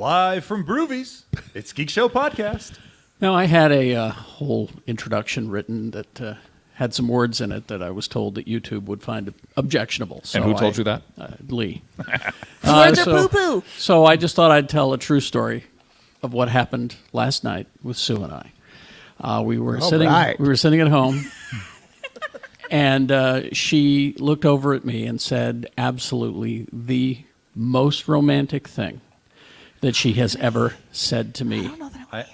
Live from BREWVIES, it's Geekshow Podcast. Now, I had a whole introduction written that had some words in it that I was told that YouTube would find objectionable. So and who told you that? Lee. Words are poo-poo. So I just thought I'd tell a true story of what happened last night with Sue and I. We were sitting at home, and she looked over at me and said absolutely the most romantic thing that she has ever said to me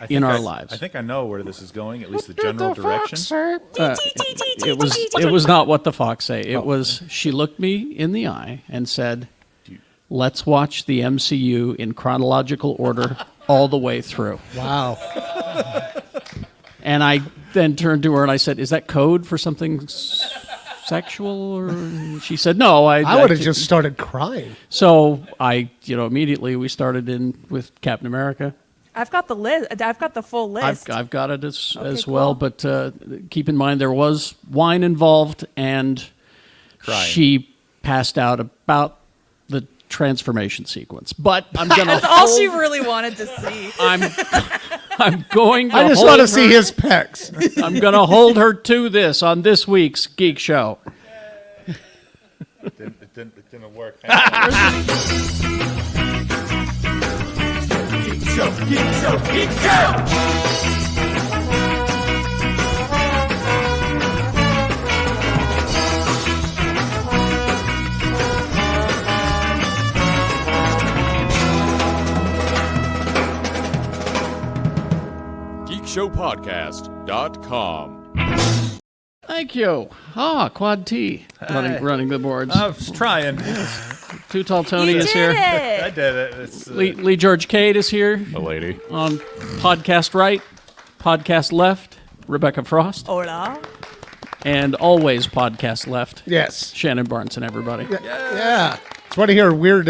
in our lives. I think I know where this is going, at least the general direction. It was not what the fox say. It was, she looked me in the eye and said, let's watch the MCU in chronological order all the way through. Wow. And I then turned to her and I said, is that code for something sexual? Or she said, no. I would have just started crying. So immediately we started in with Captain America. I've got the list. I've got the full list. I've got it as cool. well, but keep in mind there was wine involved, and Crying. She passed out about the transformation sequence. But I'm gonna. That's all she really wanted to see. I'm going to. I just want to see his pecs. I'm going to hold her to this on this week's Geek Show. It didn't work. GeekshowPodcast.com. Thank you. Quad T running the boards. I was trying. Too Tall Tony You is did here. it. I did it. It's, Lee George Cade is here. A lady. On podcast right, podcast left, Rebecca Frost, Hola. and always podcast left, Yes. Shannon Barnes and everybody. Yeah. Just want to hear a weird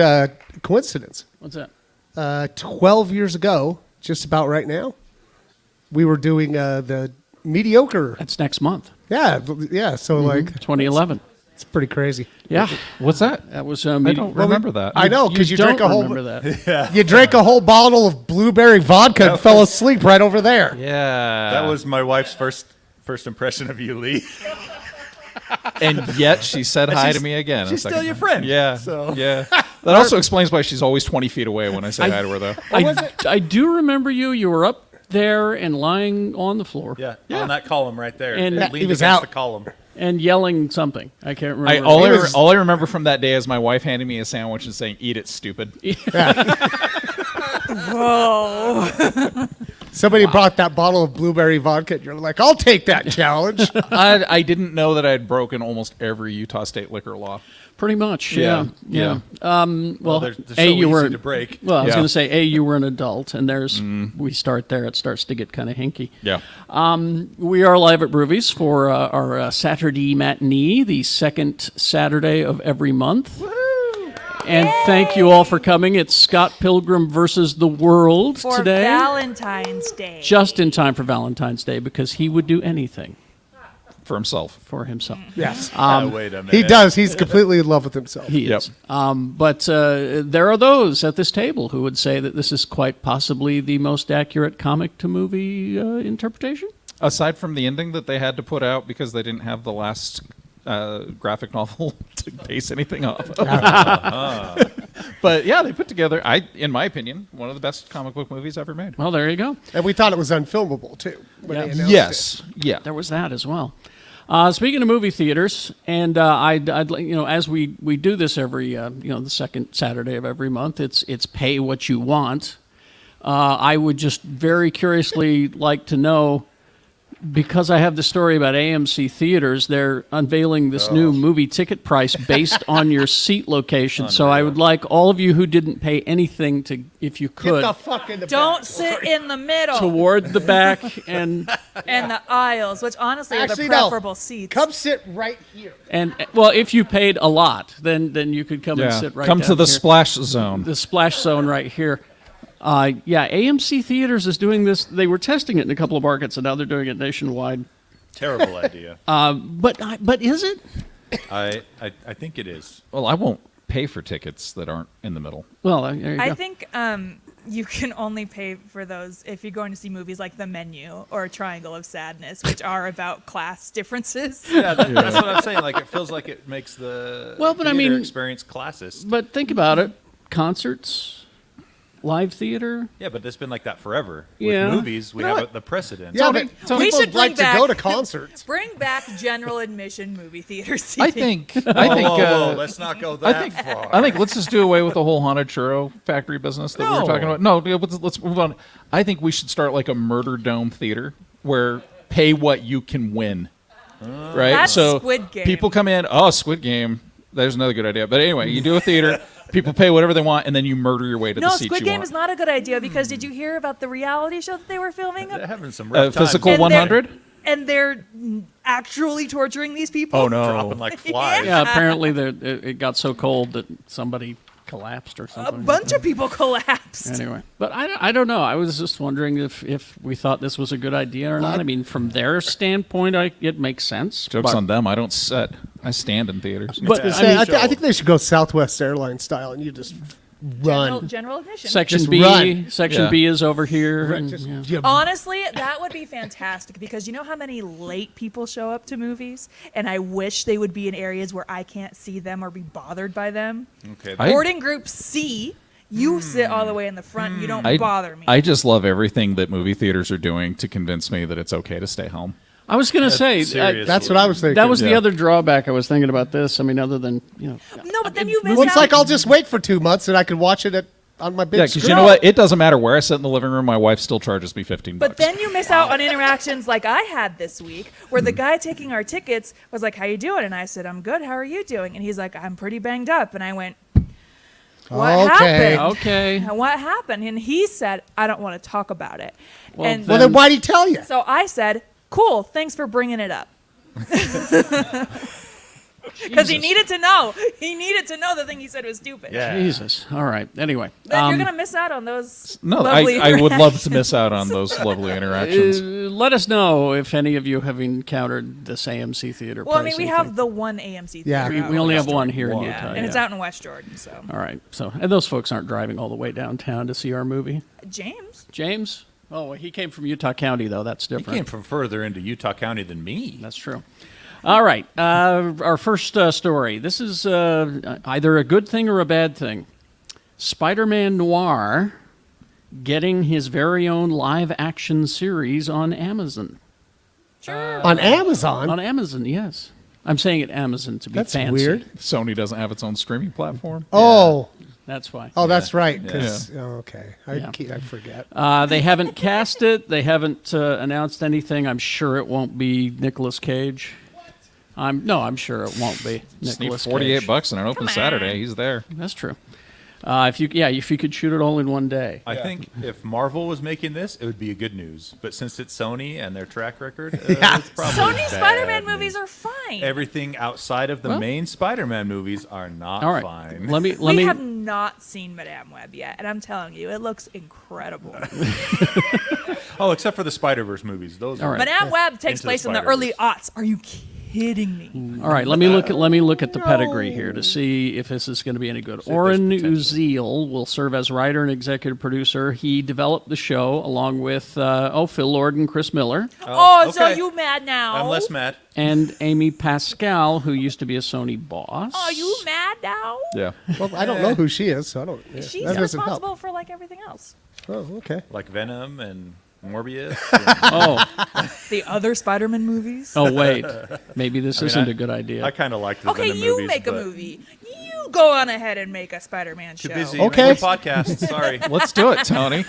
coincidence. What's that? 12 years ago, just about right now, we were doing the mediocre. That's next month, Yeah. So, 2011. it's pretty crazy. Yeah, What's that? that was. I don't remember that. I know, because you drank don't a whole. remember that. You drank a whole bottle of blueberry vodka and fell asleep right over there. Yeah. that was my wife's first impression of you, Lee. And yet she said hi she's- to me again. she's still your friend, Yeah. so. Yeah. That also explains why she's always 20 feet away when I say hi to her, though. I do remember you. You were up there and lying on the floor. Yeah, on that column right there. And It he leaned was against out. the column. And yelling something. I can't remember. All I remember from that day is my wife handing me a sandwich and saying, "Eat it, stupid." Whoa. Somebody brought that bottle of blueberry vodka, and you're like, I'll take that challenge. I didn't know that I had broken almost every Utah state liquor law. Pretty much. Yeah. Yeah. Well, they're so easy to break. Well, I was Yeah. going to say, you were an adult, and we start there. It starts to get kind of hinky. Yeah. We are live at BREWVIES for our Saturday matinee, the second Saturday of every month. And thank you all for coming. It's Scott Pilgrim versus the world For today. Valentine's Day. Just in time for Valentine's Day, because he would do anything For himself. for himself. Yes. Wait a minute. He does. He's completely in love with himself. He Yep. is. But there are those at this table who would say that this is quite possibly the most accurate comic to movie interpretation. Aside from the ending that they had to put out because they didn't have the last graphic novel to base anything off of. But yeah, they put together, in my opinion, one of the best comic book movies ever made. Well, there you go. And we thought it was unfilmable, too. When Yeah. they announced Yes. Yeah. There was that as well. Speaking of movie theaters, and I'd as we do this every the second Saturday of every month, it's pay what you want. I would just very curiously like to know, because I have the story about AMC theaters, they're unveiling this new movie ticket price based on your seat location. So I would like all of you who didn't pay anything to, if you Get could, the fuck in the Don't back. sit in the middle toward the back and and the aisles, which honestly are the Actually, no. preferable seats. Come sit right here. well, if you paid a lot, then you could come and Yeah. sit right Come down to the here. splash zone. The splash zone right here. AMC Theaters is doing this. They were testing it in a couple of markets, and now they're doing it nationwide. Terrible idea. But is it? I think it is. Well, I won't pay for tickets that aren't in the middle. Well, there you go. I think you can only pay for those if you're going to see movies like The Menu or Triangle of Sadness, which are about class differences. Yeah, that's what I'm saying. Like, it feels like it makes the theater experience classist. But think about it. Concerts, live theater. Yeah, but it's been like that forever. Yeah. With movies, we have the precedent. Yeah, Tony, but we people should bring like back to go to concerts. Bring back general admission movie theater I seating. think. I think. Whoa, let's not go that I think. far. I think let's just do away with the whole haunted churro factory business that we were talking about. No, let's move on. I think we should start like a murder dome theater where pay what you can win. Right. That's so Squid Game. people come in. Oh, Squid Game. There's another good idea. But anyway, you do a theater. People pay whatever they want, and then you murder your way to the No, seat Squid you Game want. is not a good idea because did you hear about the reality show that they were filming? They're having some rough times. Physical And 100. And they're actually torturing these people. Oh no. dropping like flies. Yeah, apparently it got so cold that somebody collapsed or A something. bunch of people collapsed. Anyway, but I don't know. I was just wondering if we thought this was a good idea or not. I mean, from their standpoint, it makes sense. Jokes but, on them. I don't sit. I stand in theaters. But I think they should go Southwest Airlines style, and you just run. General admission. Section Just B, run. Section Yeah. B is over here. and, Just- yeah. you- Honestly, that would be fantastic because you know how many late people show up to movies? And I wish they would be in areas where I can't see them or be bothered by them. Okay. Boarding group C, you sit all the way in the front. You don't bother me. I just love everything that movie theaters are doing to convince me that it's okay to stay home. I was going to say Seriously. That's what I was thinking. that was the Yeah. other drawback I was thinking about this. I mean, other than no, but then you miss Well, it's out. like I'll just wait for 2 months and I can watch it on my big Yeah, screen. because you know what? It doesn't matter where I sit in the living room. My wife still charges me $15. But then you miss out on interactions like I had this week, where the guy taking our tickets was like, "How you doing?" And I said, "I'm good. How are you doing?" And he's like, "I'm pretty banged up." And I went, "What Okay. happened?" okay. And what happened? And he said, "I don't want to talk about it." Well, and Well, then why'd he tell you? so I said, "Cool. Thanks for bringing it up." Because he needed to know. He needed to know the thing he said was stupid. Yeah. Jesus. All right. Anyway, Then you're going to miss out on those No, lovely I would love to interactions. miss out on those lovely interactions. let us know if any of you have encountered this AMC theater. Well, I mean, we pricing have thing. the one AMC theater. Yeah. out We in only West have one Jordan. here in Wow. Utah. And it's yeah. out in West Jordan, so. All right. So, and those folks aren't driving all the way downtown to see our movie. James? James? Oh, well, he came from Utah County, though. That's He different. came from further into Utah County than me. That's true. All right. Our first story. This is either a good thing or a bad thing. Spider-Man Noir getting his very own live-action series on Amazon. Sure. On Amazon? On Amazon, yes. I'm saying it Amazon to be That's fancy. weird. Sony doesn't have its own streaming platform. Oh. That's why. Oh, that's right. Yeah. 'Cause- okay. Yeah. I forget. They haven't cast it. They haven't announced anything. I'm sure it won't be Nicolas Cage. I'm sure it won't be Just need Nicolas $48 Cage. and an open Saturday. He's there. That's true. If you could shoot it all in one day. I think if Marvel was making this, it would be a good news. But since it's Sony and their track record, it's probably Sony bad Spider-Man news. movies are fine. Everything outside of the Well- main Spider-Man movies are not All right. fine. Let we me have not seen Madame Web yet, and I'm telling you, it looks incredible. Oh, except for the Spider-Verse movies. Those All are right. Madame Web takes Into the place in the Spider-Verse. early aughts. Are you kidding me? All right, let me look at the pedigree here to see if this is going to be any good. if there's Oren potential. Uziel will serve as writer and executive producer. He developed the show along with Phil Lord and Chris Miller Oh, so okay. you mad now? I'm less mad. and Amy Pascal, who used to be a Sony boss. Are you mad now? Yeah. Well, I don't know who she is, so I don't. Yeah, She's that doesn't help. responsible for like everything else. Oh, okay. Like Venom and Morbius. Oh, The other Spider-Man movies. oh, wait, maybe this mean, isn't I- a good idea. I kind of like the Okay, Venom you movies, make a but movie. You go on ahead and make a Spider-Man Too show. busy Okay. making podcasts. Sorry. Let's do it, Tony.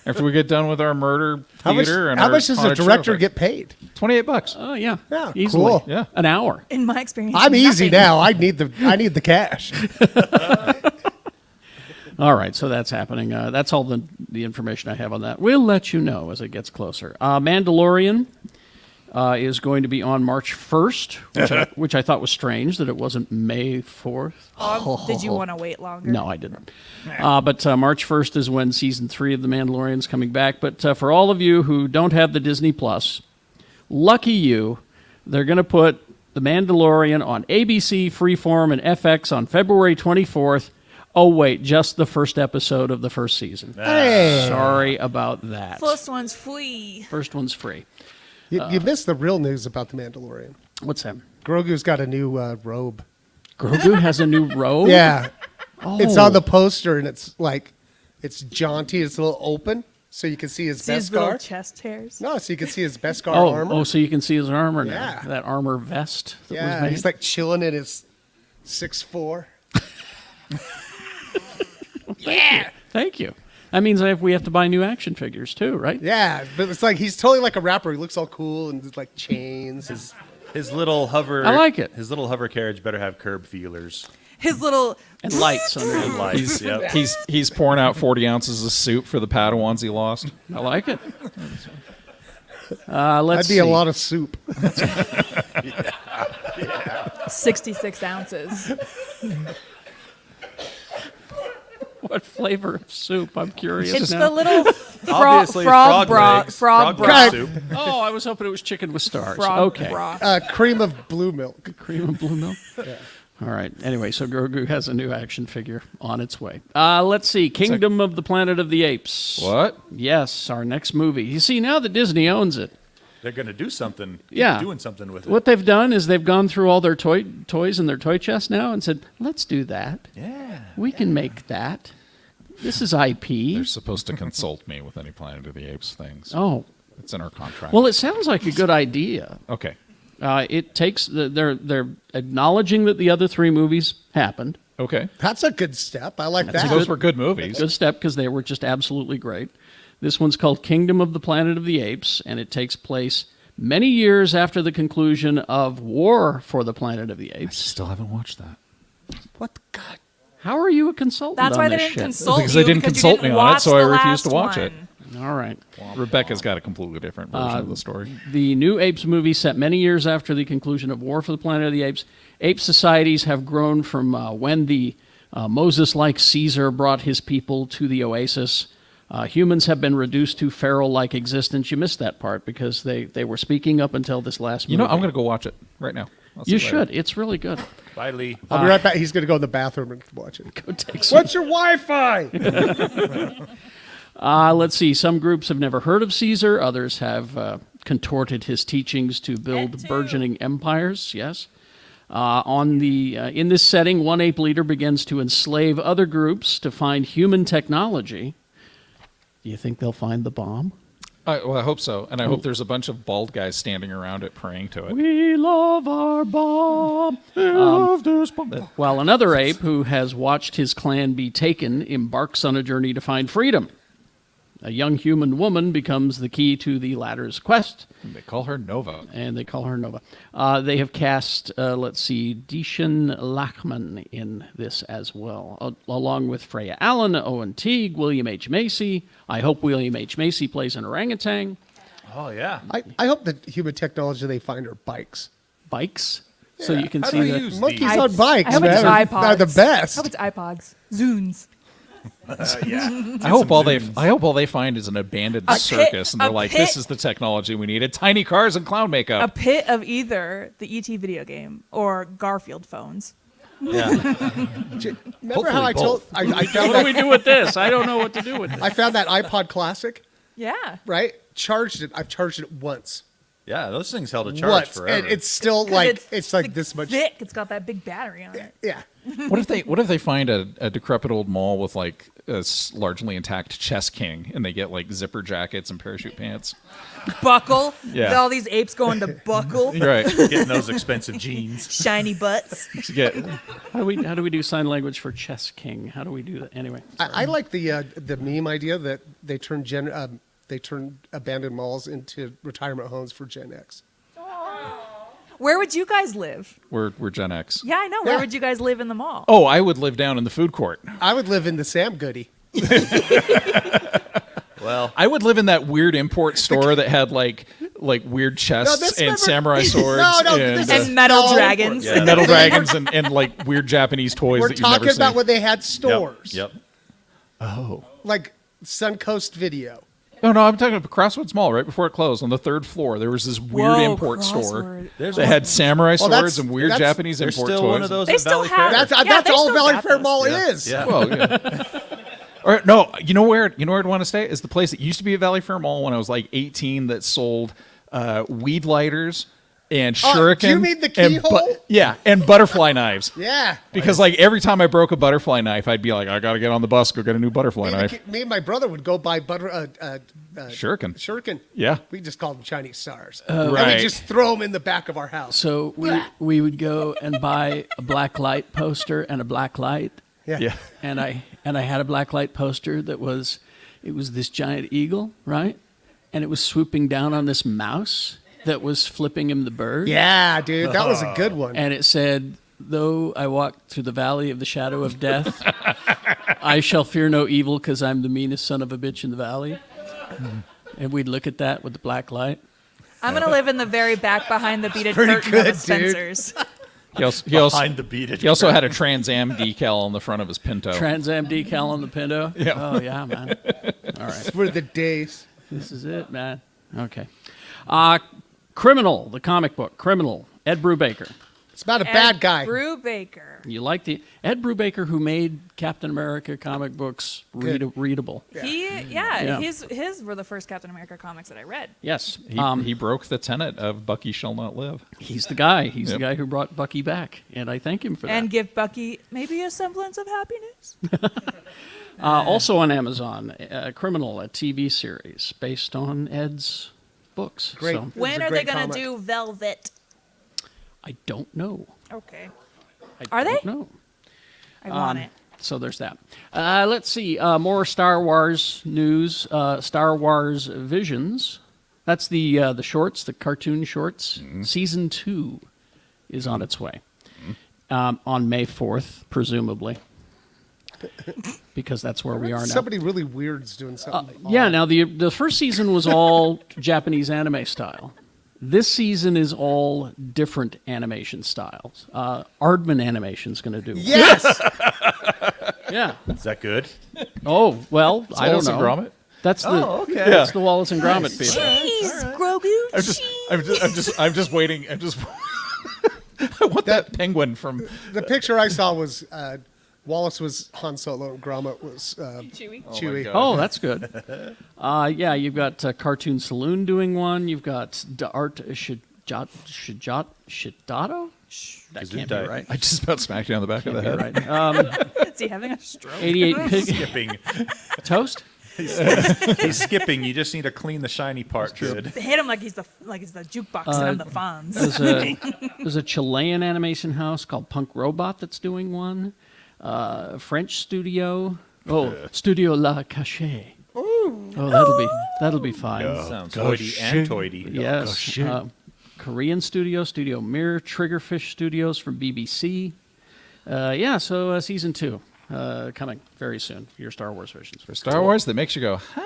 After we get done with our murder How much, theater and how our much does a haunted director show. get paid? $28. Oh yeah, Yeah, easily. cool. Yeah. An hour. In my experience, I'm easy nothing. now. I need the cash. All right, so that's happening. That's all the information I have on that. We'll let you know as it gets closer. Mandalorian is going to be on March 1st, which I thought was strange that it wasn't May 4th. Did you want to wait longer? No, I didn't. But March 1st is when Season 3 of The Mandalorian is coming back. But for all of you who don't have the Disney Plus, lucky you, they're going to put The Mandalorian on ABC, Freeform, and FX on February 24th. Oh, wait, just the first episode of the first season. Hey. Sorry about that. First one's free. First one's free. You missed the real news about the Mandalorian. What's that? Grogu's got a new robe. Grogu has a new robe? Yeah. Oh. It's on the poster, and it's like, it's jaunty. It's a little open, so you can see his See his best little guard. chest hairs. No, so you can see his best guard Oh, armor. oh, so you can see his armor now. Yeah. That armor vest. That was Yeah, made. he's like chilling in his 6'4". Thank you. That means we have to buy new action figures too, right? Yeah, but it's like he's totally like a rapper. He looks all cool and like chains. His little hover. I like it. His little hover carriage better have curb feelers His little And lights and under. lights. Yep. He's pouring out 40 ounces of soup for the Padawans he lost. I like it. Let's That'd be see. a lot of soup. 66 ounces. What flavor of soup? I'm curious It's now. the little Obviously, frog frog legs, broth. broth soup. Oh, I was hoping it was chicken with stars. Frog Okay. broth. Cream of blue milk. Cream of blue milk? All right. Anyway, so Grogu has a new action figure on its way. Let's see. Kingdom of the Planet of the Apes. What? Yes, our next movie. You see, now that Disney owns it, They're going to do something. Yeah. Doing something with it. what they've done is they've gone through all their toys in their toy chest now and said, let's do that. Yeah. We can make that. This is IP. They're supposed to consult me with any Planet of the Apes things. Oh. It's in our contract. Well, it sounds like a good idea. okay. It takes they're acknowledging that the other three movies happened. Okay. That's a good step. I like that. Those were good movies. Good step because they were just absolutely great. This one's called Kingdom of the Planet of the Apes, and it takes place many years after the conclusion of War for the Planet of the I Apes. still haven't watched that. What the God? How are you a consultant? That's on why they this didn't shit? consult Because you. they didn't because consult you me didn't on it, watch so I the refused to last watch it. one. All right. Rebecca's got a completely different version of the story. The new Apes movie set many years after the conclusion of War for the Planet of the Apes. Ape societies have grown from when the Moses-like Caesar brought his people to the oasis. Humans have been reduced to feral-like existence. You missed that part because they were speaking up until this last movie. You know, I'm going to go watch it right now. I'll see You later. should. It's really good. Bye, Lee. I'll be right back. He's going to go in the bathroom and watch it. Go take some. What's your Wi-Fi? Let's see. Some groups have never heard of Caesar. Others have contorted his teachings to build burgeoning empires. Yes. In this setting, one ape leader begins to enslave other groups to find human technology. Do you think they'll find the bomb? Well, I hope so. And I hope there's a bunch of bald guys standing around it praying to it. We love our bomb. While another ape who has watched his clan be taken embarks on a journey to find freedom. A young human woman becomes the key to the latter's quest, They call her Nova. and they call her Nova. They have cast, Dishan Lachman in this as well, along with Freya Allen, Owen Teague, William H. Macy. I hope William H. Macy plays an orangutan. Oh, yeah. I hope the human technology they find are bikes. So you can How see do we the use Monkeys these? on bikes, I hope man. it's iPods. They're the best. I hope it's iPods. Zunes. I hope all they find is an abandoned circus, and they're like, pit. "This is the technology we needed: tiny cars and clown A makeup." pit of either the ET video game or Garfield phones. Yeah. Remember how I told both. I found What do we that do with this? I don't know what to do with it. I found that iPod Classic, Yeah. right? Charged it. I've charged it once. Yeah, those things held a charge Once. forever. And it's still 'Cause like it's like this much. thick. It's got that big battery on it. Yeah. What if they find a decrepit old mall with like a largely intact chess king, and they get like zipper jackets and parachute pants? Buckle. Yeah. All these apes going to buckle. Right. Getting those expensive jeans. Shiny butts. Get How do we do sign language for chess king? How do we do that? Anyway. I like the meme idea that they turn abandoned malls into retirement homes for Gen X. Where would you guys live? we're Gen X. Yeah, I know. Where Yeah. would you guys live in the mall? Oh, I would live down in the food court. I would live in the Sam Goody. Well, I would live in that weird import store that had like weird chests this and never- samurai swords No, and, this And metal No. dragons. Yeah. metal dragons and like weird Japanese toys We're that you've never talking about seen. when they had stores. Yep. Oh, Like Suncoast Video. Oh no, I'm talking about Crossroads Mall right before it closed on the 3rd floor. There was this weird Whoa, import store. Crossword. There's They one- had samurai Well, that's- swords and weird that's- Japanese There's import still toys. one of those They at still Valley have Fair. it. That's Yeah, that's they all still Valley got Fair those. Mall Yeah. is. Yeah. Well, yeah. Or no, you know where I'd want to stay is the place that used to be at Valley Fair Mall when I was like 18 that sold weed lighters and Oh, shuriken. do you mean the and keyhole? yeah, and butterfly knives. Yeah. Because like every time I broke a butterfly knife, I'd be like, I gotta get on the bus, go get a new butterfly knife. Me and my brother would go buy Shuriken. shuriken. Yeah. We just called them Chinese stars. And Right. we just throw them in the back of our house. So we would go and buy a black light poster and a black light. Yeah. And I had a black light poster that was this giant eagle, right? And it was swooping down on this mouse that was flipping him the bird. Yeah, dude, that was a good one. And it said, "Though I walk through the valley of the shadow of death, I shall fear no evil because I'm the meanest son of a bitch in the valley." And we'd look at that with the black light. I'm gonna live in the very back behind the beaded pretty curtain good, of Spencer's. He also Behind the beaded. he also had a Trans Am decal on the front of his Pinto. Trans Am decal on the Pinto. Yeah. Oh yeah, man. All right. For the days. This is it, man. Okay. Criminal, the comic book. Criminal. Ed Brubaker. It's about a bad guy. Brubaker. You like the Ed Brubaker who made Captain America comic books readable. Yeah. His were the first Captain America comics that I read. Yes. He broke the tenet of Bucky shall not live. He's the guy. He's the Yep. guy who brought Bucky back, and I thank him for that. And give Bucky maybe a semblance of happiness. Also on Amazon, Criminal, a TV series based on Ed's books. Great. So, It was When a are they great gonna comic. do Velvet? I don't know. Okay. I Are don't they? know. I want it. So there's that. Let's see. More Star Wars news. Star Wars Visions. That's the shorts, the cartoon shorts. Season 2 is on its way. On May 4th, presumably. Because that's where we are now. Somebody really weird's doing something. Yeah, now the first season was all Japanese anime style. This season is all different animation styles. Aardman Animation's going to do it. Yes! Yeah. Is that good? Oh, well, I don't Wallace and know. Gromit? That's the Oh, okay. that's the Wallace and Gromit people. Jeez, Grogu. I'm just waiting. I want that penguin from. The picture I saw was Wallace was Han Solo and Gromit was Chewie. Chewie. God. Oh, that's good. Yeah, you've got Cartoon Saloon doing one. You've got Art Shidato. That can't be Gesundheit. right. I just about smacked you on the back of the Can't be head. right. Is he having a stroke? 88 pig Skipping. toast. He's skipping. You just need to clean the shiny part good. Hit him like he's the jukebox and I'm the Fonz. There's a Chilean animation house called Punk Robot that's doing one. French studio. Oh, Studio La Cache. Oh, that'll be fine. Sounds hoity and toity. Yes. Korean Studio Mirror, Triggerfish Studios from BBC. So season 2 coming very soon for your Star Wars versions. For Star Wars, that makes you go, huh?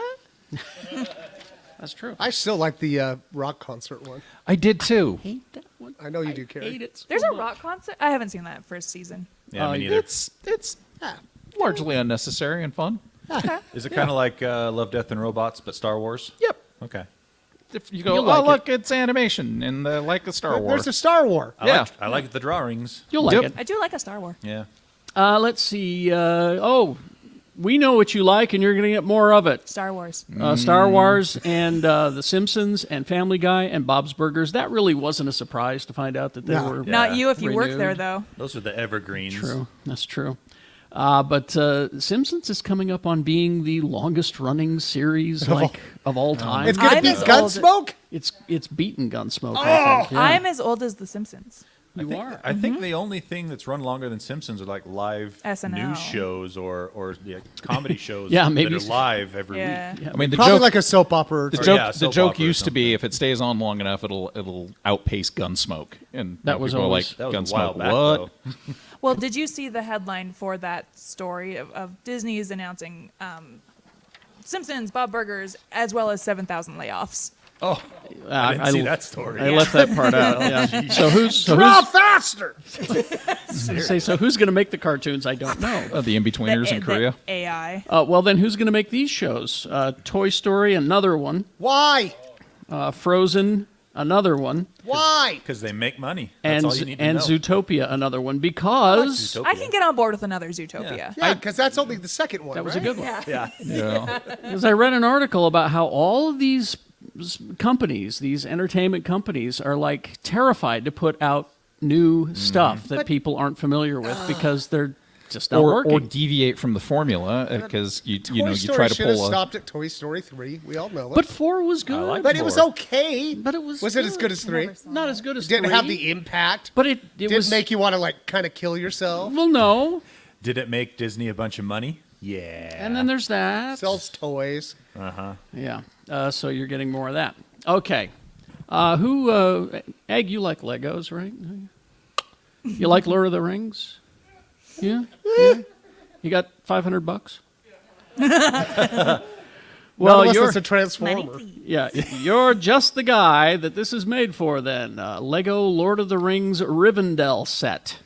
That's true. I still like the rock concert one. I did too. hate that one. I know you do, Carrie. Hate it. So There's a much. rock concert. I haven't seen that first season. Yeah, me neither. It's largely unnecessary and fun. Is it kind of like Love, Death, and Robots, but Star Wars? Yep. Okay. If you go, You'll like look, it's animation and like a Star Wars. There's a Star War. I like the drawings. You'll like Yep. it. I do like a Star Wars. Yeah. Let's see. We know what you like, and you're going to get more of it. Star Wars. Star Wars and The Simpsons and Family Guy and Bob's Burgers. That really wasn't a surprise to find out that they No. were Not you if you work renewed. there though. Those are the evergreens. True. That's true. But Simpsons is coming up on being the longest running series of all time. It's going to I'm be as old- Gunsmoke? It's beaten Gunsmoke. I think. Yeah. I'm as old as The Simpsons. You are. I think the only thing that's run longer than Simpsons are like live SNL. news shows or comedy shows Yeah, maybe that are live every Yeah. week. Yeah. I mean, the Probably joke, like a soap opera. the Or, joke, yeah, the soap joke opera or used to be something. if it stays on long enough, it'll outpace Gunsmoke. And That now was people are always- like That was a Gunsmoke. while back, What? though. Well, did you see the headline for that story of Disney's announcing Simpsons, Bob Burgers, as well as 7,000 layoffs? Oh, I didn't see that story. I left that part out. Yeah. So who's faster. so who's going to make the cartoons? I don't know. The in-betweeners in Korea. The AI. Well, then who's going to make these shows? Toy Story, another one. Why? Frozen, another one. Why? Because they make money. That's all you need to know. Zootopia, another one. Because Zootopia. I can get on board with another Zootopia. Yeah, because that's only the second one. that was a good one. Yeah. Yeah. Because I read an article about how all of these companies, these entertainment companies, are like terrified to put out new stuff that people aren't familiar with because they're just not working. Or deviate from the formula because you Toy Story try to should have pull a. stopped at Toy Story 3. We all know it. But 4 was good. like But it was okay. But it was Was it as good as 3? Not as good as Didn't 3. have the impact. But it Didn't was make you want to like kind of kill yourself. Well, no. Did it make Disney a bunch of money? Yeah. And then there's that. Sells toys. Yeah. So you're getting more of that. Okay. Egg, you like Legos, right? You like Lord of the Rings? Yeah? You got $500? Well, you're a transformer. you're just the guy that this is made for then. Lego Lord of the Rings Rivendell set.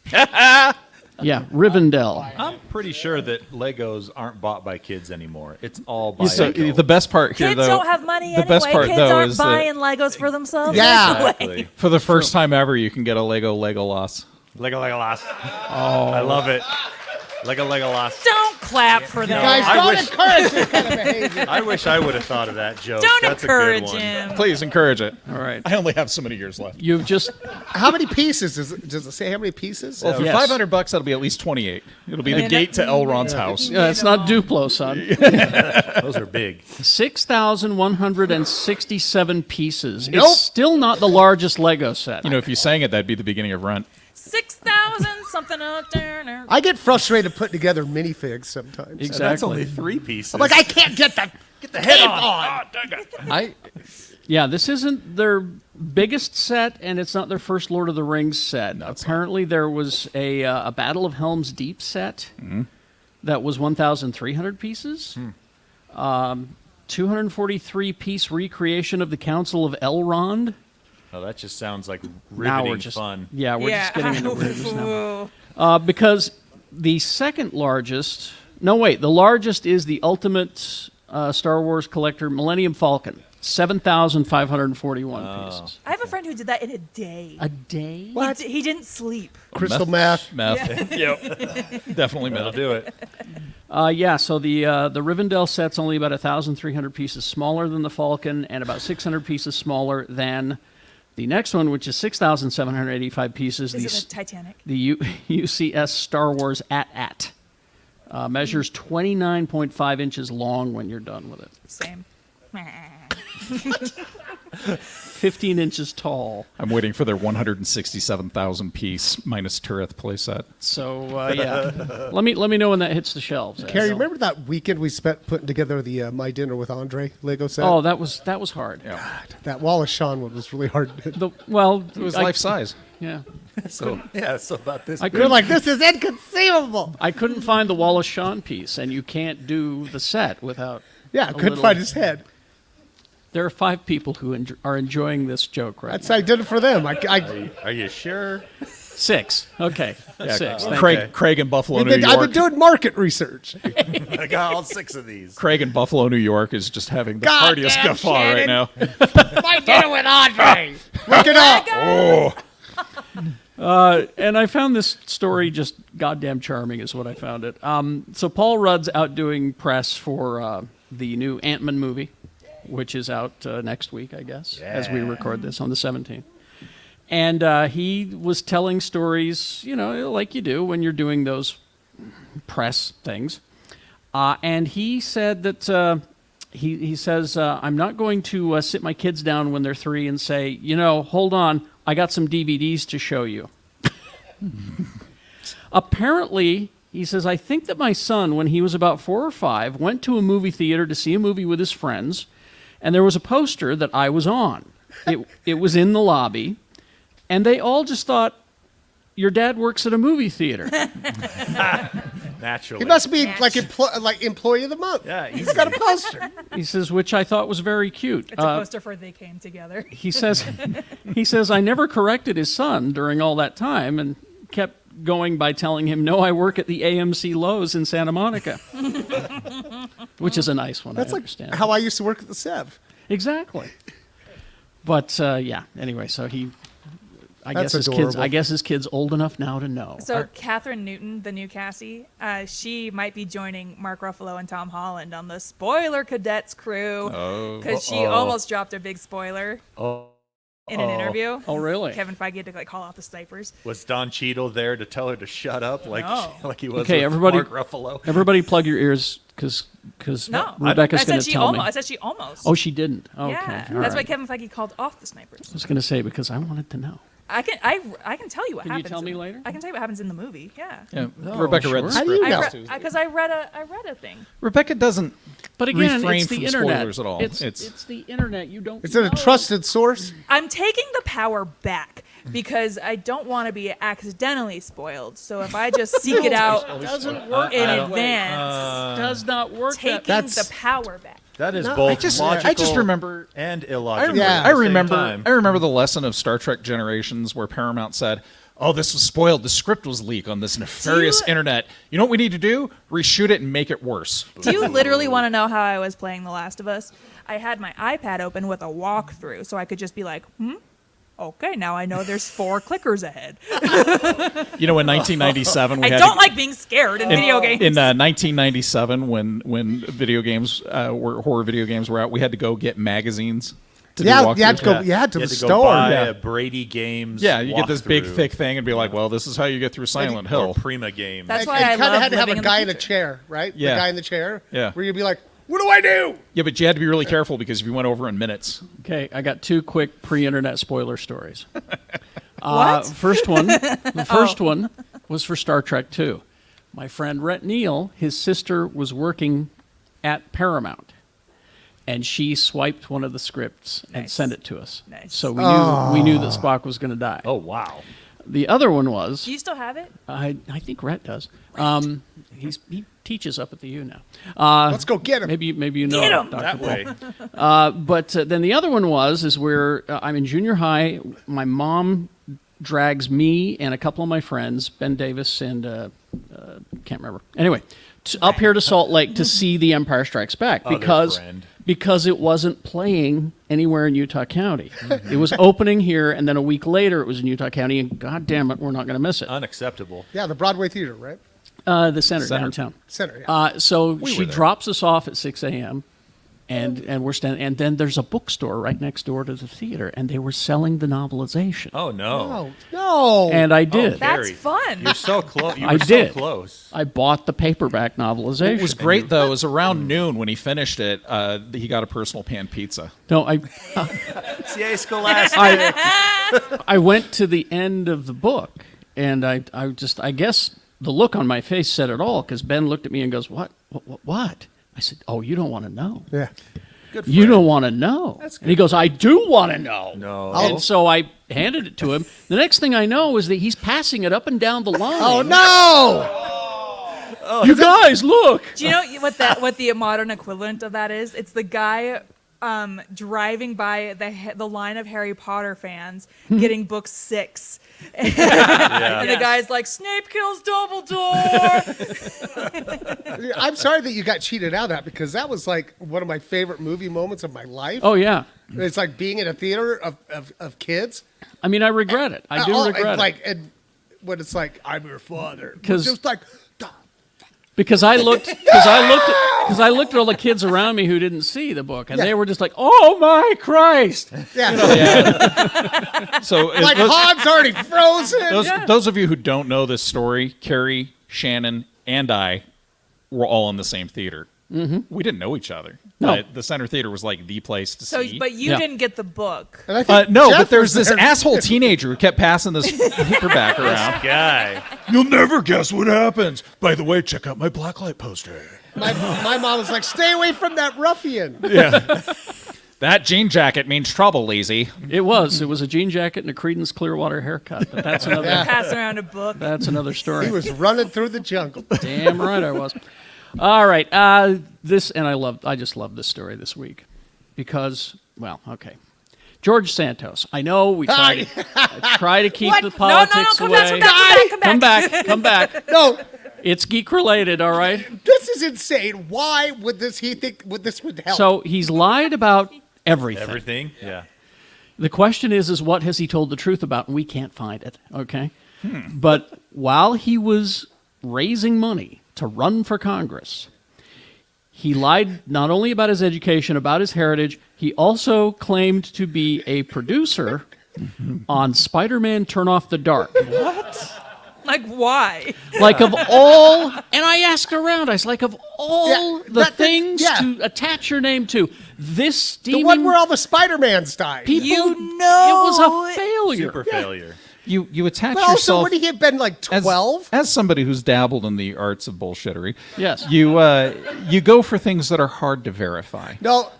Yeah, Rivendell. I'm pretty sure that Legos aren't bought by kids anymore. It's all by So Lego. the best part here, Kids though, don't have money the anyway. best part, Kids though, aren't is that buying Legos for themselves. Yeah. anyway. Exactly. for the first time ever, you can get a Lego Legolas. Lego Legolas. Oh, I love it. Lego Legolas. Don't clap for that. Guys, I don't wish- encourage this kind of behavior. I wish I would have thought of that joke. Don't That's encourage a good one. him. Please encourage it. All right. I only have so many years left. You've just How many pieces? Does it say how many pieces? Well, for Yes. $500, that'll be at least 28. It'll be the gate to Elrond's house. it's not Duplo, son. Those are big. 6,167 pieces. Nope. It's still not the largest Lego set. You know, if you sang it, that'd be the beginning of Rent. 6,000 something up there. I get frustrated putting together minifigs sometimes. Exactly. That's only 3 pieces. I'm like, I can't get the head on. Yeah, this isn't their biggest set, and it's not their first Lord of the Rings set. Apparently, there was a Battle of Helm's Deep set that was 1,300 pieces. 243-piece recreation of the Council of Elrond. Oh, that just sounds like Now riveting we're just fun. Yeah, we're just getting into weirdness now. Ooh. Because the second largest, no wait, the largest is the Ultimate Star Wars Collector Millennium Falcon, 7,541 pieces. I have a friend who did that in a day. A day? What? He didn't sleep. Crystal meth. Meth. Yep. Definitely That'll meth. do it. Yeah, so the Rivendell set's only about 1,300 pieces smaller than the Falcon and about 600 pieces smaller than the next one, which is 6,785 pieces. Is it the Titanic? The UCS Star Wars AT-AT measures 29.5 inches long when you're done with it. Same. 15 inches tall. I'm waiting for their 167,000 piece minus Tureth playset. So yeah, let me know when that hits the shelves. Carrie, remember that weekend we spent putting together the My Dinner with Andre Lego set? Oh, that was hard. That Wallace Shawn one was really hard. It was life size. Yeah, So about this. I You're couldn't like, this is inconceivable. I couldn't find the Wallace Shawn piece, and you can't do the set without. Yeah, couldn't find his head. There are 5 people who are enjoying this joke right That's I did it for them. Are you sure? 6. Okay, 6. Thank you. Craig in Buffalo, I've New York. been doing market research. I got all 6 of these. Craig in Buffalo, New York is just having the Goddamn partiest guffaw right Shannon. now. My Dinner with Andre. Look it up. And I found this story just goddamn charming, is what I found it. So Paul Rudd's out doing press for the new Ant-Man movie, which is out next week, I guess, as we record this on the 17th. And he was telling stories, like you do when you're doing those press things. And he said that he says, I'm not going to sit my kids down when they're 3 and say, hold on, I got some DVDs to show you. Apparently, he says, I think that my son, when he was about 4 or 5, went to a movie theater to see a movie with his friends, and there was a poster that I was on. It was in the lobby, and they all just thought, your dad works at a movie theater. Naturally. He must be Match. like employee of the month. Yeah, He's got a easy. poster. He says, which I thought was very cute. It's a poster for They Came Together. He says, I never corrected his son during all that time and kept going by telling him, no, I work at the AMC Lowe's in Santa Monica, which is a nice one. That's I like understand. how I used to work at the Sev. Exactly. But yeah. Anyway, so I That's guess adorable. his kid's old enough now to know. So Catherine Newton, the new Cassie, she might be joining Mark Ruffalo and Tom Holland on the Spoiler Cadets crew. Because she almost dropped a big spoiler in an interview. Oh, really? Kevin Feige had to call out the snipers. Was Don Cheadle there to tell her to shut up like he was Okay, with everybody- Mark Ruffalo? Everybody, plug your ears because No, Rebecca's I going said to she tell almost. me. I said she almost. Oh, she didn't. Okay, yeah, all that's why right. Kevin Feige called off the snipers. I was going to say because I wanted to know. I can tell you what Can you happens. tell me later? I can tell you what happens in the movie. Yeah. Yeah, Rebecca read sure. the How do script. you know? Because I read a thing. Rebecca doesn't But again, refrain it's the from internet. spoilers at all. It's the internet. You don't. Is it a know. trusted source? I'm taking the power back because I don't want to be accidentally spoiled. So if I just seek it out Doesn't work in that way. advance, Does not work. taking That, the power back. That is No, both I just remember and illogical. Yeah. at the I same remember time. I remember the lesson of Star Trek Generations where Paramount said, "Oh, this was spoiled. The script was leaked on this nefarious internet. You know what we need to do? Reshoot it and make it worse." Do you literally want to know how I was playing The Last of Us? I had my iPad open with a walkthrough, so I could just be like, okay, now I know there's 4 clickers ahead. You know, in 1997, we I had don't like being scared in video games. In 1997, when video games horror video games were out, we had to go get magazines. To do Yeah, walkthroughs. you had to go. You had to You the had to go store. buy Yeah. a Brady Games. Yeah, you get this big walkthrough. thick thing and be like, "Well, this is how you get through Silent Hill." Or Prima Games. That's And why I kind of love had to have living a in the guy in a future. chair, right? Yeah. The guy in the chair. Yeah. Where you'd be like, "What do I do?" Yeah, but you had to be really careful because if you went over in minutes, okay, I got 2 quick pre-internet spoiler stories. What? First one, the first one was for Star Trek II. My friend Rhett Neal, his sister was working at Paramount, and she swiped one of the scripts and Nice. sent it to us. Nice. So we knew that Spock was going to die. Oh wow. The other one was Do you still have it? I think Rhett does. He teaches up at the U now. Let's go get him. Maybe you know Get 'em! Dr. That Paul. way. But then the other one is where I'm in junior high. My mom drags me and a couple of my friends, Ben Davis and can't remember. Anyway, up here to Salt Lake to see The Empire Strikes Back Other friend. because it wasn't playing anywhere in Utah County. It was opening here, and then a week later it was in Utah County. And God damn it, we're not going to miss it. Unacceptable. Yeah, the Broadway Theater, right? The center downtown. Center. Yeah. So she were there. drops us off at 6 a.m. And we're standing, and then there's a bookstore right next door to the theater, and they were selling the novelization. Oh no. Oh no! And I did. That's Carrie, fun. You're so close. You I were did. so close. I bought the paperback novelization. it was great though. It was around noon when he finished it. He got a personal pan pizza. No, CA Scholastic. I went to the end of the book, and I guess the look on my face said it all, because Ben looked at me and goes, "What? I said, "Oh, you don't want to know. Yeah. Good You friend. don't want to know." And he goes, "I do want to know." No. And so I handed it to him. The next thing I know is that he's passing it up and down the line. Oh no! You guys, look. Do you know what the modern equivalent of that is? It's the guy driving by the line of Harry Potter fans getting book 6. And the guy's like, "Snape kills Dumbledore." I'm sorry that you got cheated out of that, because that was like one of my favorite movie moments of my life. Oh yeah. It's like being in a theater of kids. I mean, I regret it. I do regret it. And when it's like, "I'm your father," 'Cause- it's like, Because I looked at all the kids around me who didn't see the book, and Yeah. they were just like, "Oh my Christ!" yeah, So like Han's already frozen. those of you who don't know this story, Carrie, Shannon, and I were all in the same theater. Mm-hmm. We didn't know each other. No. But the center theater was like the place to So, see. but you Yeah. didn't get the book. And I think No, Jeff but there's was this there. asshole teenager who kept passing this paperback around. Guy. You'll never guess what happens. By the way, check out my blacklight poster. My mom was like, "Stay away from that ruffian." That That jean jacket means trouble, Lizzie. It was a jean jacket and a Creedence Clearwater haircut. But that's another. Pass around a book. That's another story. He was running through the jungle. Damn right I was. All right, this and I just love this story this week because okay. George Santos. I know we try to keep the politics no, away. come back. Come back. No, It's geek related, all right? this is insane. Why would he think this would help? So he's lied about everything. Everything? Yeah. The question is what has he told the truth about? And we can't find it, okay? But while he was raising money to run for Congress, he lied not only about his education, about his heritage, he also claimed to be a producer on Spider-Man Turn Off the Dark. Like, why? Like of all, and I asked around, I was like, of all things yeah. to attach your name to, this the steaming one where all the Spider-Mans died. people, You know it was a failure. Super failure. You attach But also, yourself would he have been like 12? as somebody who's dabbled in the arts of bullshittery. Yes. You go for things that are hard to verify. No,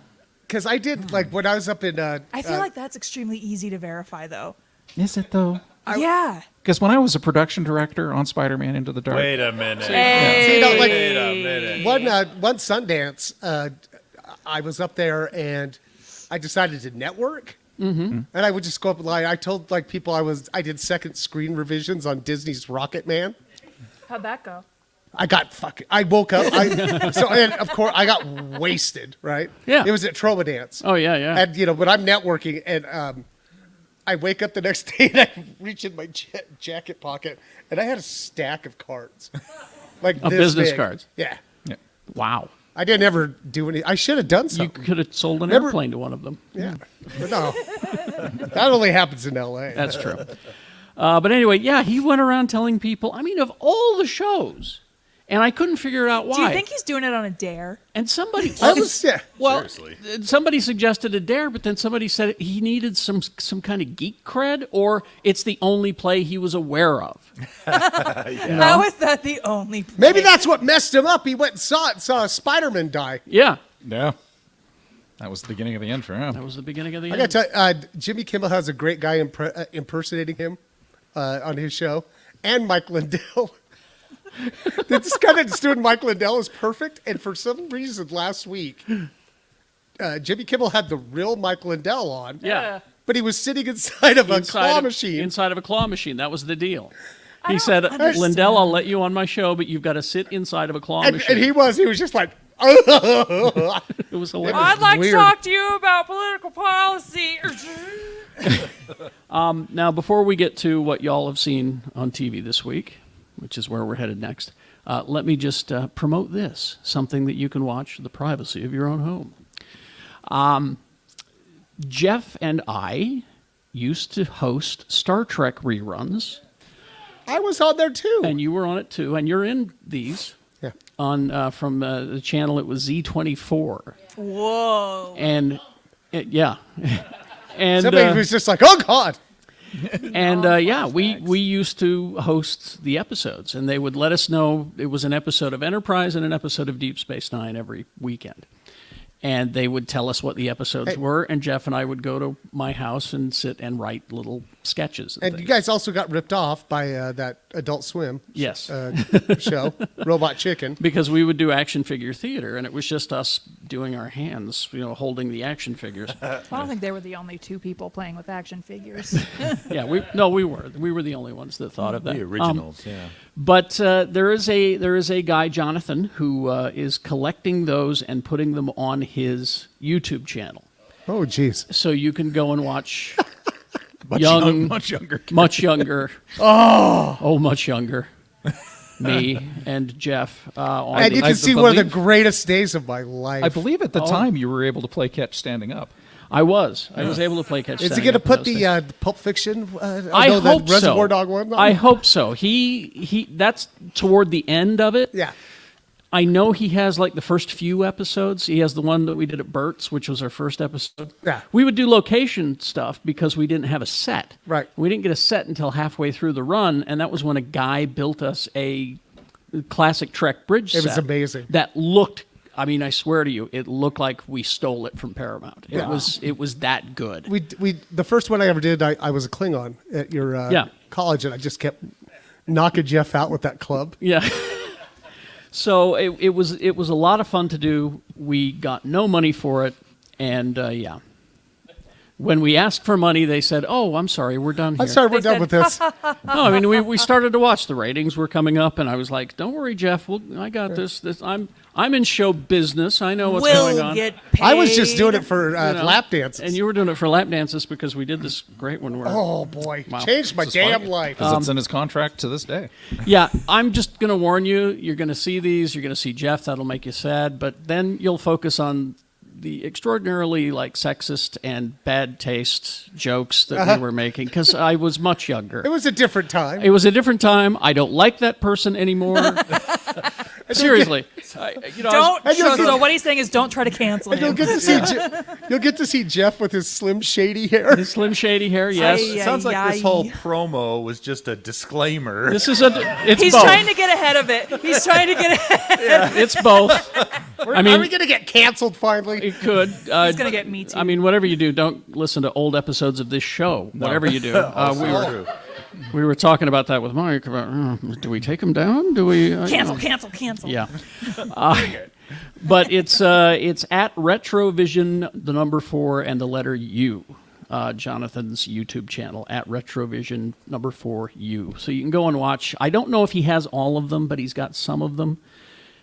because I did, like, when I was up in... I feel like that's extremely easy to verify, though. Is it though? Yeah. Because when I was a production director on Spider-Man Into the Dark, Wait a minute. Hey. See, no, like, Wait a minute. one Sundance, I was up there and I decided to network. Mm-hmm. And I would just go up and lie. I told like people I did second screen revisions on Disney's Rocket Man. How'd that go? I woke up. And of course I got wasted, right? Yeah. It was at Troma Dance. Oh, yeah. And when I'm networking and I wake up the next day and I reach in my jacket pocket and I had a stack of cards. Like Of this business big. cards. Yeah. Wow. I didn't ever do any. I should have done You something. could have sold an Remember- airplane to one of them. Yeah. But no. That only happens in L.A. That's true. But anyway, yeah, he went around telling people, I mean, of all the shows, and I couldn't figure out why. Do you think he's doing it on a dare? And somebody... I was, yeah. Well, Seriously. somebody suggested a dare, but then somebody said he needed some kind of geek cred, or it's the only play he was aware of. How is that the only play? Maybe that's what messed him up. He went and saw it, saw Spider-Man die. Yeah, yeah, that was the beginning of the end for him. that was the beginning of the I end. got to tell you, Jimmy Kimmel has a great guy impersonating him on his show, and Mike Lindell. This guy that's doing Mike Lindell is perfect, and for some reason last week, Jimmy Kimmel had the real Mike Lindell on, Yeah. but he was sitting inside of a claw machine. Inside of a claw machine. That was the deal. He said, Lindell, I'll let you on my show, but you've got to sit inside of a claw and machine. he was just like, It was hilarious. I'd like Weird. to talk to you about political policy. Now, before we get to what y'all have seen on TV this week, which is where we're headed next, let me just promote this, something that you can watch in the privacy of your own home. Jeff and I used to host Star Trek reruns, I was on there too. and you were on it too, and you're in these Yeah. on from the channel. It was Z24, Whoa. and yeah, and Somebody was just like, oh, God. And yeah, we used to host the episodes, and they would let us know it was an episode of Enterprise and an episode of Deep Space Nine every weekend. And they would tell us what the episodes were, and Jeff and I would go to my house and sit and write little sketches. And things. you guys also got ripped off by that Adult Swim Yes. show, Robot Chicken. Because we would do action figure theater, and it was just us doing our hands, holding the action figures. I don't think they were the only two people playing with action figures. Yeah, we were. We were the only ones that thought of that. The originals, yeah. But there is a guy, Jonathan, who is collecting those and putting them on his YouTube channel. Oh, jeez. So you can go and watch Much younger. much younger. Much younger. Me and Jeff. On And you I can see one of the believe- greatest days of my life. I believe at the time you were able to play catch standing up. I was able to play catch. Is he standing going to up in put those the things. Pulp Fiction? I hope the Reservoir so. Dog one. I hope so. He that's toward the end of it. Yeah. I know he has like the first few episodes. He has the one that we did at Burt's, which was our first episode. Yeah. We would do location stuff because we didn't have a set. Right. We didn't get a set until halfway through the run, and that was when a guy built us a classic Trek bridge set. It was amazing. That looked I mean, I swear to you, it looked like we stole it from Paramount. It was that good. We the first one I ever did, I was a Klingon at your college, and I just kept knocking Jeff out with that club. Yeah. So it was a lot of fun to do. We got no money for it, and when we asked for money, they said, "Oh, I'm sorry, we're done here." I'm sorry, we're They done said, with this. No, I mean we started to watch. The ratings were coming up, and I was like, "Don't worry, Jeff. I got this. I'm in show business. I know what's going on." Get paid. I was just doing it for You know, lap dances. and you were doing it for lap dances because we did this great one. Where, oh boy, Wow. changed my damn life. Because it's in his contract to this day. Yeah, I'm just going to warn you. You're going to see these. You're going to see Jeff. That'll make you sad. But then you'll focus on the extraordinarily sexist and bad taste jokes that we were making because I was much younger. It was a different time. It was a different time. I don't like that person anymore. Seriously. So what he's saying is, don't try to cancel And you'll him. get to see you'll get to see Jeff with his slim shady hair. His slim shady hair, yes. Aye, Sounds like aye, this whole promo was just a disclaimer. It's He's both. trying to get ahead of it. He's trying to get ahead. It's both. I mean, Are we gonna get canceled finally? it could. He's gonna get me too. I mean, whatever you do, don't listen to old episodes of this show. Whatever you do. We were talking about that with Mike about, do we take him down? Do we cancel. Yeah. But it's at Retrovision, the number 4 and the letter U. Jonathan's YouTube channel at Retrovision number 4 U. So you can go and watch. I don't know if he has all of them, but he's got some of them.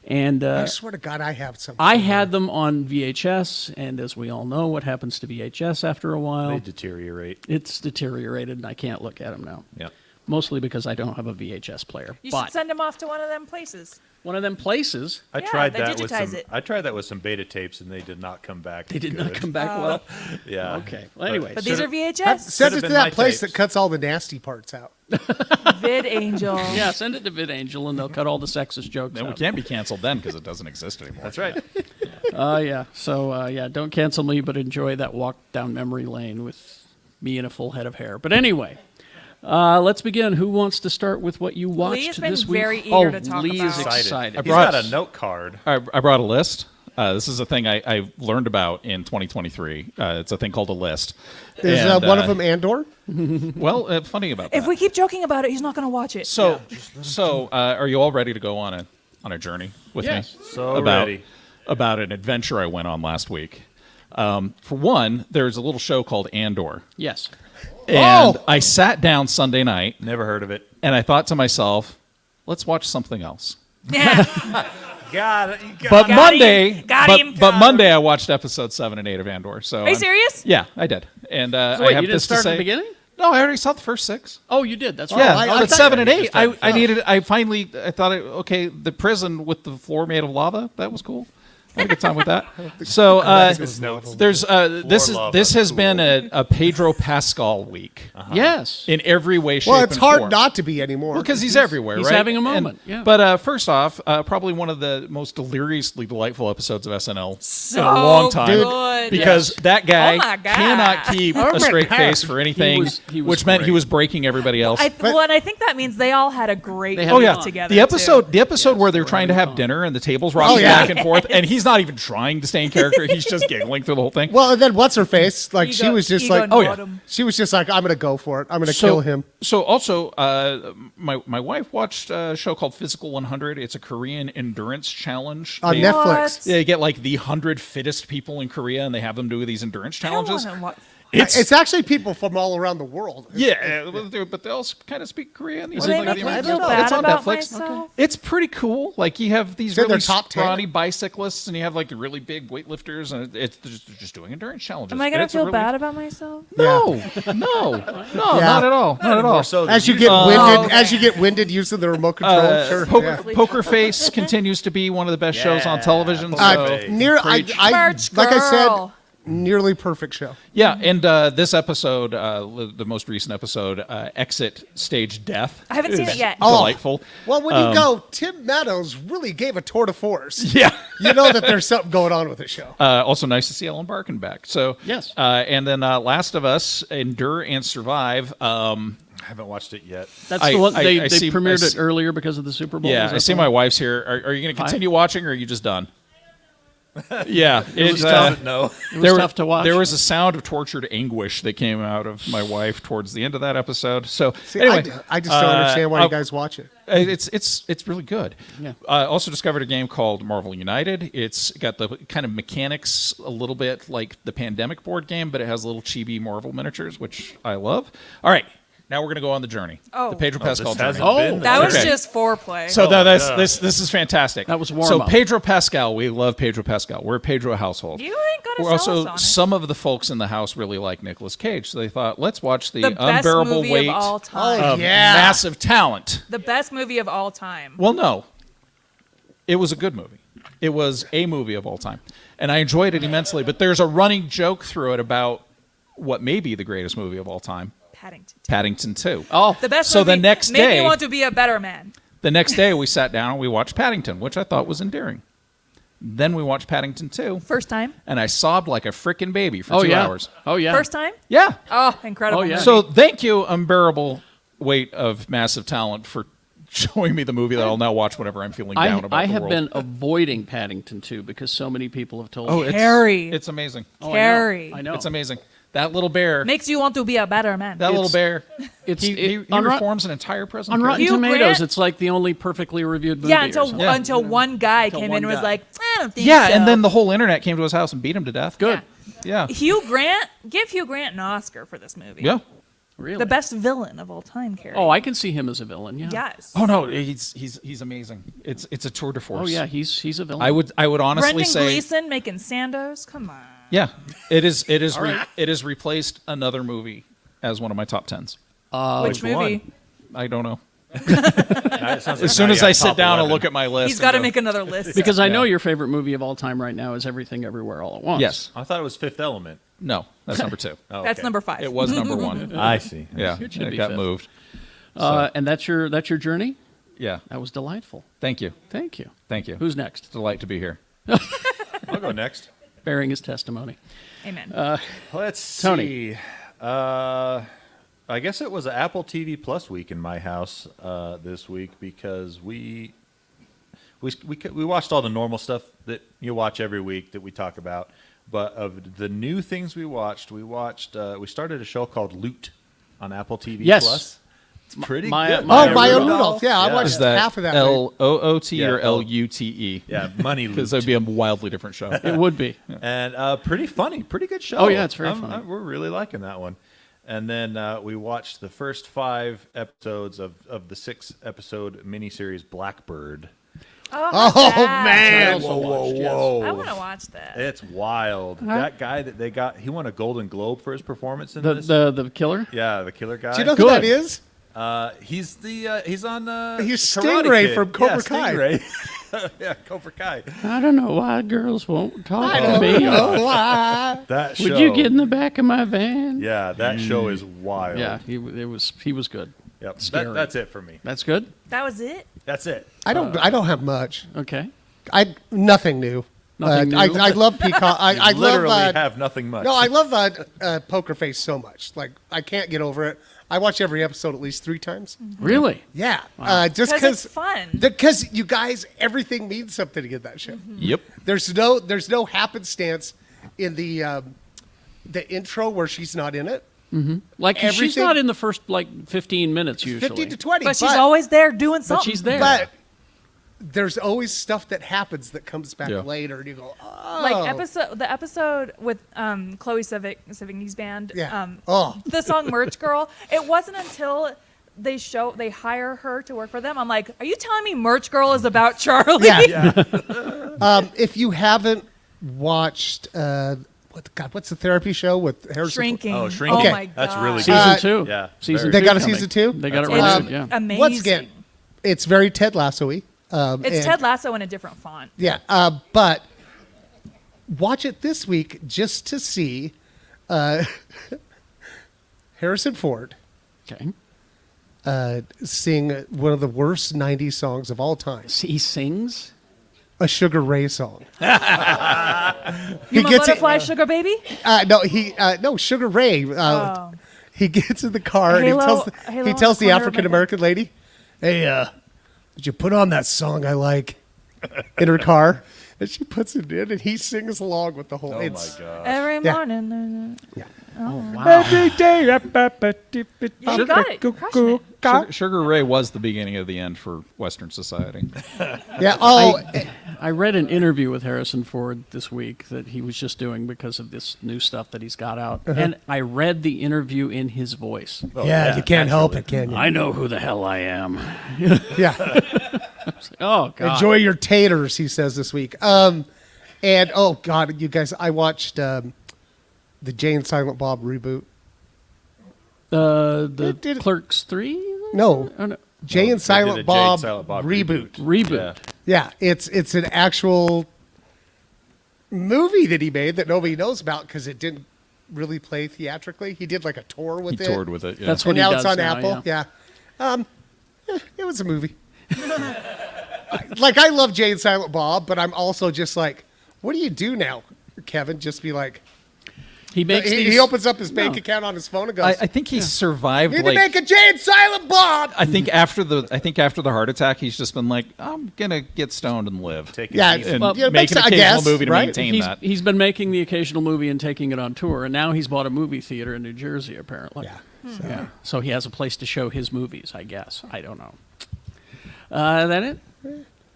And I swear to God, I have some. I had them on VHS, and as we all know, what happens to VHS after a while? They deteriorate. It's deteriorated, and I can't look at them now. Yeah. Mostly because I don't have a VHS player. You but should send him off to one of them places. one of them places, I Yeah, tried they that with digitize some. it. I tried that with some beta tapes, and they did not come back. they did not good. come back well. Yeah. Okay. Well, anyway. But these are Should've- VHS. Send it been to that my place tapes. that cuts all the nasty parts out. Vid Angel. Yeah, send it to VidAngel, and they'll cut all the sexist jokes And we out. can't be canceled then because it doesn't exist anymore. That's right. Yeah. So, don't cancel me, but enjoy that walk down memory lane with me and a full head of hair. But anyway, let's begin. Who wants to start with what you watched Lee's been this week? very eager to talk Lee is about. excited. He's got a note card. I brought a list. This is a thing I learned about in 2023. It's a thing called a list. Is And, one of them Andor? Well, funny about that. If we keep joking about it, he's not going to watch it. So, are you all ready to go on a journey with Yes. me? So ready. About an adventure I went on last week. For one, there's a little show called Andor, Yes. and I sat down Sunday night Never heard of it. and I thought to myself, "Let's watch something else." Yeah. Got it. You got But Got Monday, him. Got but, him. but Monday I watched episode 7 and 8 of Andor. So Are you serious? Yeah, I did. And So I wait, have you didn't this to start at say. the beginning? No, I already saw the first 6. Oh, you did. That's right. Yeah, I but thought 7 and you 8, just had I thought, okay, the prison with the floor made of lava, that was cool. I had a good time with that. So there's this has been a Pedro Pascal week Yes. in every way, shape, Well, it's and hard form. not to be anymore. Well, because he's everywhere, He's right? having a moment, yeah. But first off, probably one of the most deliriously delightful episodes of SNL So in a long time. good. Because that guy Oh my God. cannot keep Oh a my straight God. face for anything, He was which meant he great. was breaking everybody else. And I think that means they all had a great They week had Oh yeah, together. the episode too. where they're trying to have dinner and the tables rocking yeah. back and forth, and he's not even trying to stay in character. He's just giggling through the whole thing. Well, and then what's her face? Like she Ego- was just ego like, Nordum. she was just like, I'm gonna go for it. I'm gonna kill him. So also, my wife watched a show called Physical 100. It's a Korean endurance challenge. On They- Netflix. They get like the 100 fittest people in Korea, and they have them do these endurance I don't challenges. wanna watch- It's actually people from all around the world. Yeah, but they also kind of speak Korean. Will they make me feel It's bad on about Netflix. myself? It's pretty cool. Like you have these They're really their top 10. scrawny bicyclists, and you have like the really big weightlifters, and it's just doing endurance challenges. Am I And going to it's a feel really- bad about myself? No, no, not at all. Not at all. More so than As you you get do. winded, okay. as you get winded using the remote control. Sure. Poker Face continues to be one of the best shows on Yeah, television. Poker So Face. Merch like I said, girl. nearly perfect show. yeah, and this episode, the most recent episode, Exit Stage Death. I haven't seen is it yet. Delightful. Well, when you go, Tim Meadows really gave a tour de force. Yeah. You know that there's something going on with the show. Also nice to see Ellen Barkin back. So Yes. and then Last of Us, Endure and Survive. I haven't watched it yet. That's I- the one I- they I see- premiered I it see- earlier because of the Super Bowl. Yeah, Is I that see the my one? wife's here. Are you going to continue watching, or are you just done? Yeah, It was Doesn't know. It was tough to watch. There was a sound of tortured anguish that came out of my wife towards the end of that episode. So See, anyway, I just don't understand why you guys watch it. it's really good. Yeah. I also discovered a game called Marvel United. It's got the kind of mechanics a little bit like the Pandemic board game, but it has little chibi Marvel miniatures, which I love. All right, now we're going to go on the journey. Oh. The Pedro Pascal This journey. hasn't been That there. was Okay. just foreplay. So this is fantastic. That was So warm-up. Pedro Pascal, we love Pedro Pascal. We're a Pedro household. you ain't got to We're sell also us on it. some of the folks in the house really like Nicolas Cage, so they thought, let's watch the The best unbearable movie weight of all time. of Yeah. massive talent. The best movie of all time. Well, no, it was a good movie. It was a movie of all time, and I enjoyed it immensely. But there's a running joke through it about what may be the greatest movie of all time, Paddington. Paddington 2. Oh, The best So movie the next made day- me want to be a better man. The next day, we sat down and we watched Paddington, which I thought was endearing. Then we watched Paddington 2, First time? and I sobbed like a freaking baby for oh 2 yeah. hours. Oh yeah. First time? Yeah. Oh, incredible. Oh, yeah. movie. So thank you, unbearable weight of massive talent, for showing me the movie that I'll now watch whenever I'm feeling down about I the have world. been avoiding Paddington 2 because so many people have told me. Harry. It's amazing. Oh, Carrie. I know. It's amazing. That little bear. Makes you want to be a better man. That little bear. It's He on, reforms an entire prison. on Rotten Hugh Tomatoes. Grant- It's like the only perfectly reviewed movie. Yeah, or until something. until one guy Until came one in and was guy. like, I don't think Yeah, so. and then the whole internet came to his house and beat him to death. Good. Yeah. Hugh Grant, give Hugh Grant an Oscar for this movie. Yeah. Really. The best villain of all time, Carrie. Oh, I can see him as a villain. Yeah. Yes. Oh no, he's amazing. It's a tour de force. Oh yeah, he's a villain. I would honestly Brendan say Gleeson making Santos. Come on. yeah. It is it right. has replaced another movie as one of my top 10s. Which movie? I don't know. As As soon as I sit down and look at my list, He's got to and go, make another list. Because I know Yeah. your favorite movie of all time right now is Everything Everywhere All at Once. yes, I thought it was Fifth Element. no, that's number 2. Oh, That's okay. number 5. It was number 1. I see. Yeah, It should it be got fifth. moved. And that's your journey. Yeah, That was delightful. thank you, Thank you. thank you. Who's next? Delight to be here. I'll go next. Bearing his testimony. Amen. Let's Tony. see. I guess it was Apple TV Plus week in my house this week because we watched all the normal stuff that you watch every week that we talk about. But of the new things we started a show called Loot on Apple TV Yes. Plus. It's pretty Maya- good. Maya Oh, Maya Rudolph. Rudolph. Yeah, I Yeah. watched Is that half of that. LOOT Yeah, or LUTE? Yeah, Money Loot. Because that'd be a wildly different show. It would be. And pretty funny, pretty good show. Oh, yeah, it's very funny. We're really liking that one. And then we watched the first 5 episodes of the 6-episode miniseries Blackbird. Oh, man. Also watched, yes. I want to watch that. It's wild. That guy that they got, he won a Golden Globe for his performance in The this. the killer. Yeah, the killer guy. Do you know who that Good. is? He's on He's Karate Stingray Kid. from Cobra yeah, Kai. Stingray. Yeah, Cobra Kai. I don't know why girls won't talk to me. Oh, why? That show. Would you get in the back of my van? Yeah, that show is wild. Yeah, he was good. Yep. Scary. That's it for me. That's good. That was it? That's it. I don't have much. Okay. Nothing new. Nothing new? I love Peacock. I Literally love. have nothing much. No, I love Poker Face so much. Like I can't get over it. I watch every episode at least 3 times. Really? Yeah, Because just because it's fun. Because you guys, everything means something in that show. Yep. There's no happenstance in the intro where she's not in it. Like she's Everything- not in the first 15 minutes usually. 15 to 20. But she's always there doing But something. she's there. But there's always stuff that happens that comes back Yeah. later, and you go, oh. Like the episode with Chloe Sevigny's band. Yeah. Oh. The song "Merch Girl." It wasn't until they hire her to work for them. I'm like, are you telling me "Merch Girl" is about Charlie? Yeah. If you haven't watched, what's the therapy show with Harrison? Shrinking. Oh, Shrinking. Okay. my god. That's really good. Season 2. yeah, Season very- They got a coming. season 2? They got it That's renewed, yeah. Amazing. Once again, it's very Ted Lasso-y. It's and- Ted Lasso in a different font. Yeah, but watch it this week just to see Harrison Ford Okay. sing one of the worst 90s songs of all time, He sings? a Sugar Ray song. You my butterfly sugar baby? No, Sugar Ray. He gets in the car and Halo he tells on the the corner of my African American lady, "Hey, did you put on that song I like?" in her car. And she puts it in, and he sings along with the whole. Oh my it's god. Every Yeah. morning. Oh, wow. every day. You got it. You're crushing it. Sugar Ray was the beginning of the end for Western society. Yeah. Oh, I read an interview with Harrison Ford this week that he was just doing because of this new stuff that he's got out. And I read the interview in his voice. Oh, yeah. You can't help it, can you? I know who the hell I am. Yeah. Oh, God. Enjoy your taters, he says this week. And oh God, you guys, I watched the Jay and Silent Bob reboot. The Clerks 3? No, Oh, no. Jay and They did a Silent Jay and Bob Silent Bob reboot. Reboot. Yeah. Yeah, it's an actual movie that he made that nobody knows about because it didn't really play theatrically. He did like a tour with He it. toured with it. Yeah. That's what And he now does it's on now, Apple. yeah. Yeah. It was a movie. Like, I love Jay and Silent Bob, but I'm also just like, what do you do now, Kevin? Just be like, He makes he these, opens up his bank No. account on his phone and goes, I think he survived. need to Like, make a Jay and Silent Bob. I think after the heart attack, he's just been like, I'm gonna get stoned and live. Take it Yeah, easy. and Well, yeah, it make makes an sense, I occasional guess, movie to right? maintain he's, that. he's been making the occasional movie and taking it on tour, and now he's bought a movie theater in New Jersey, apparently. Yeah. Yeah. So he has a place to show his movies, I guess. I don't know. That it?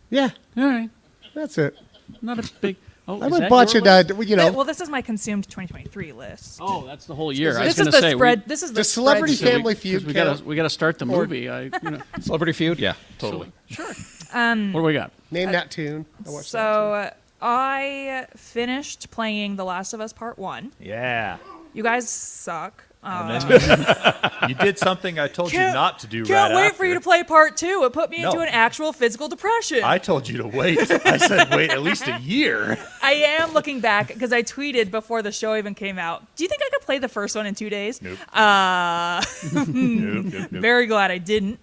Yeah, All right. that's it. Not a big. Oh, I is was that watching, your list? Well, this is my consumed 2023 list. Oh, that's the whole year. I was This going is to the say spread. This is the the Celebrity spreadsheet. Family Feud we count? got to start the Or- movie. Celebrity Feud, yeah, totally. Sure. What do we got? Name that tune. I watched that So I finished playing The Last of Us Part 1. Yeah. You guys suck. And then you did something I told you not to do right Can't wait after. for you to play Part 2. It put me into No. an actual physical depression. I told you to wait. I said wait at least a year. I am looking back because I tweeted before the show even came out. Do you think I could play the first one in 2 days? Nope. Nope. Nope. Very glad I didn't.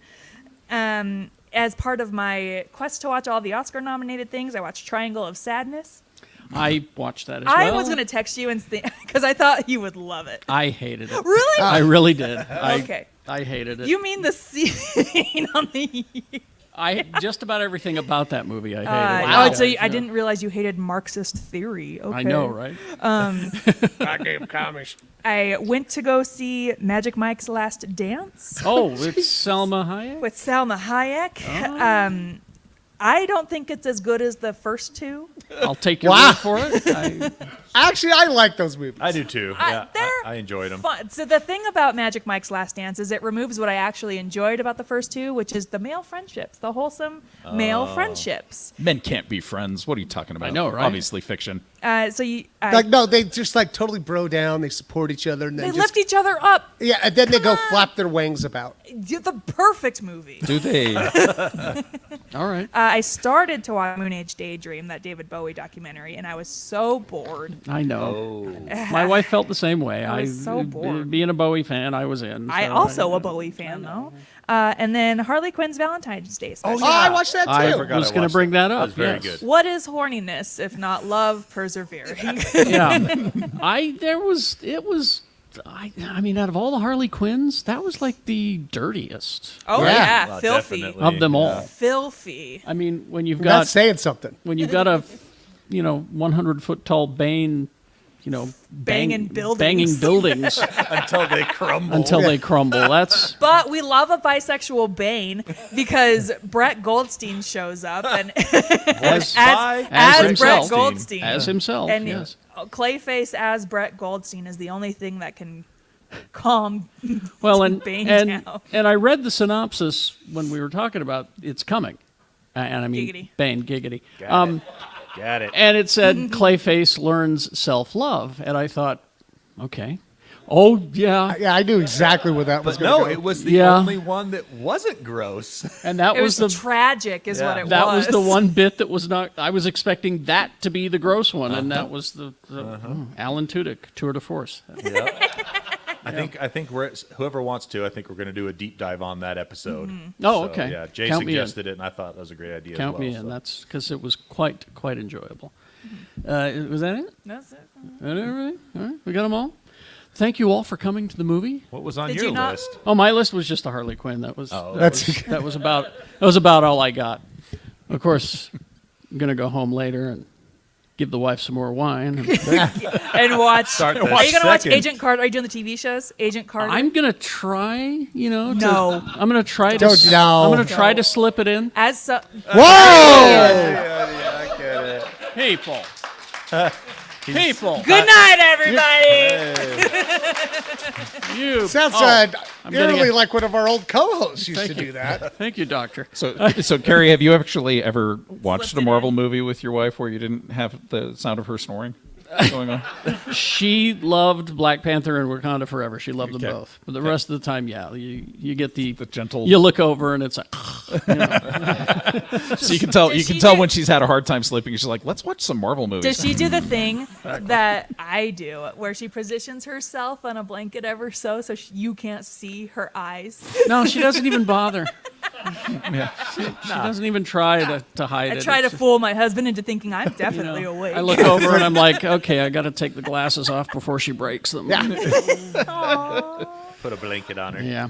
As part of my quest to watch all the Oscar-nominated things, I watched Triangle of Sadness. I watched that as I well. was going to text you and because I thought you would love it. I hated it. Really? I really did. Okay. I hated it. You mean the scene on the... I just about everything about that movie I hated. Wow. Yeah, So I yeah. didn't realize you hated Marxist theory. Okay. I know, right? Goddamn commies. I went to go see Magic Mike's Last Dance Oh, it's Selma Hayek. with Salma Hayek. I don't think it's as good as the first two. I'll take your Wow. word for it. Actually, I like those movies. I do too. Yeah, They're I enjoyed them. fun. So the thing about Magic Mike's Last Dance is it removes what I actually enjoyed about the first two, which is the male friendships, the wholesome male friendships. Men can't be friends. What are you talking about? I know, right? Obviously fiction. So you, Like, no, they just like totally bro down. They support each other, and they then lift just each other up. yeah, and then they go Come on. flap their wings about. The perfect movie. Do they? All right. I started to watch Moon Age Daydream, that David Bowie documentary, and I was so bored. I know. Oh. My wife felt the same way. I was so bored. Being a Bowie fan, I was in. I so also a Bowie fan though. And then Harley Quinn's Valentine's Day special. Oh, I watched that too. I forgot was I going to watched bring that That up. was very yes. good. What is horniness if not love persevering? Yeah. I mean, out of all the Harley Quinns, that was like the dirtiest Oh Yeah. yeah, filthy, Definitely. of them all. Yeah. filthy. I mean, when you've That's got saying something. when you've got a 100-foot tall Bane, Banging buildings. banging buildings Until they crumble. until they crumble. That's But we love a bisexual Bane because Brett Goldstein shows up and Voiced as by Brett himself. Goldstein. as himself. And yes. Clayface as Brett Goldstein is the only thing that can calm Well, and Bane and, down. and I read the synopsis when we were talking about it's coming, and I mean Giggity. Bane giggity. Got it. And it said Clayface learns self-love, and I thought, okay, oh yeah, Yeah, I knew exactly where that was But going no, to go. it was the Yeah. only one that wasn't gross. and that It was was the tragic, is what Yeah. it that was. was the one bit that was not. I was expecting that to be the gross one, and that was the Alan Tudyk tour de force. I think whoever wants to, I think we're going to do a deep dive on that episode. Oh, So, okay. Yeah, Jay Count me in. suggested it, and I thought that was a great idea. Count as well, me in. so. That's because it was quite enjoyable. Was that it? That's it. Everything? All right, we got them all. Thank you all for coming to the movie. What was on Did your you not- list? Oh, my list was just a Harley Quinn. That was That's that was about all I got. Of course, I'm gonna go home later and give the wife some more wine. And watch. Start the Are you gonna watch second. Agent Carter? Are you doing the TV shows? Agent Carter. I'm gonna try, No. I'm gonna try to. Don't know. I'm gonna try to slip it in. As so, Whoa! Yeah, I get it. People. People. good night, everybody. You. Sounds I'm getting eerily a- like one of our old co-hosts used to Thank you. do that. Thank you, Doctor. So Carrie, have you actually ever watched Slipped a it Marvel in. movie with your wife where you didn't have the sound of her snoring going on? She loved Black Panther and Wakanda Forever. She loved them Okay. both. But the rest of the time, yeah, you get the gentle- You look over and it's like, So you can tell Does she tell do- when she's had a hard time sleeping. She's like, let's watch some Marvel movies. Does she do the thing that I do, where she positions herself on a blanket ever so you can't see her eyes? no, she doesn't even bother. She doesn't even try to hide I it. try to It's just, fool my husband into thinking I'm definitely awake. I look over and I'm like, okay, I got to take the glasses off before she breaks them. Put a blanket on her. Yeah.